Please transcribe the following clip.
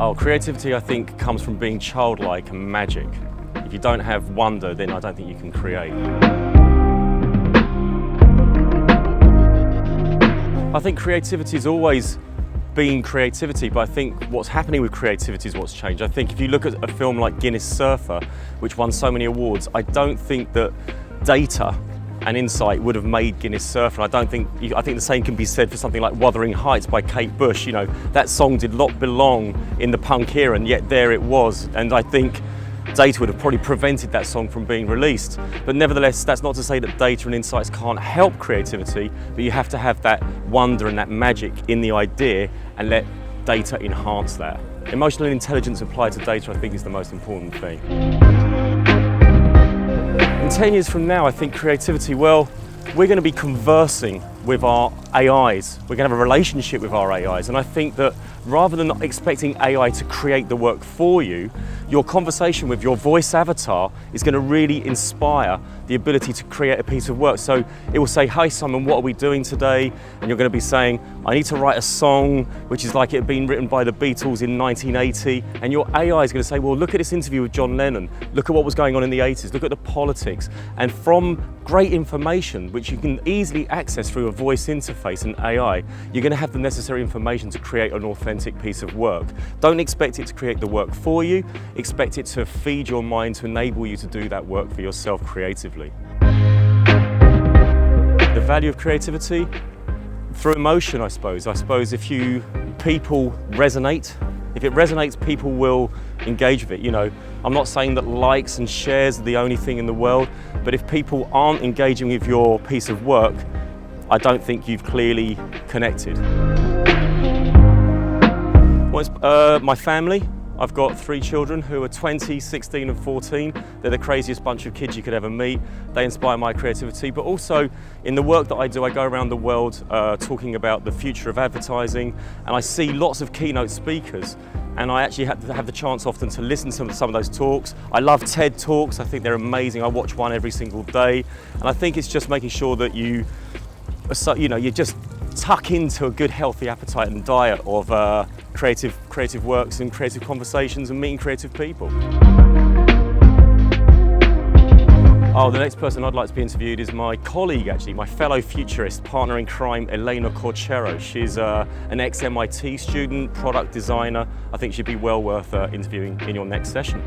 Oh, creativity, I think, comes from being childlike and magic. If you don't have wonder, then I don't think you can create. I think creativity has always been creativity, but I think what's happening with creativity is what's changed. I think if you look at a film like Guinness Surfer, which won so many awards, I don't think that data and insight would have made Guinness Surfer. I think the same can be said for something like Wuthering Heights by Kate Bush. You know, that song did not belong in the punk era, and yet there it was. And I think data would have probably prevented that song from being released. But nevertheless, that's not to say that data and insights can't help creativity, but you have to have that wonder and that magic in the idea and let data enhance that. Emotional intelligence applied to data, I think, is the most important thing. In 10 years from now, I think creativity, well, we're going to be conversing with our AIs. We're going to have a relationship with our AIs. And I think that rather than expecting AI to create the work for you, your conversation with your voice avatar is going to really inspire the ability to create a piece of work. So it will say, "Hi Simon, what are we doing today?" And you're going to be saying, "I need to write a song," which is like it had been written by the Beatles in 1980. And your AI is going to say, "Well, look at this interview with John Lennon. Look at what was going on in the 80s. Look at the politics." And from great information, which you can easily access through a voice interface and AI, you're going to have the necessary information to create an authentic piece of work. Don't expect it to create the work for you. Expect it to feed your mind to enable you to do that work for yourself creatively. The value of creativity? Through emotion, I suppose. I suppose if people resonate, if it resonates, people will engage with it. You know, I'm not saying that likes and shares are the only thing in the world, but if people aren't engaging with your piece of work, I don't think you've clearly connected. Well, my family. I've got 3 children who are 20, 16 and 14. They're the craziest bunch of kids you could ever meet. They inspire my creativity, but also in the work that I do, I go around the world talking about the future of advertising, and I see lots of keynote speakers, and I actually have the chance often to listen to some of those talks. I love TED Talks. I think they're amazing. I watch one every single day, and I think it's just making sure that you just tuck into a good healthy appetite and diet of creative works and creative conversations and meeting creative people. Oh, the next person I'd like to be interviewed is my colleague, actually, my fellow futurist, partner in crime, Elena Corchero. She's an ex-MIT student, product designer. I think she'd be well worth interviewing in your next session.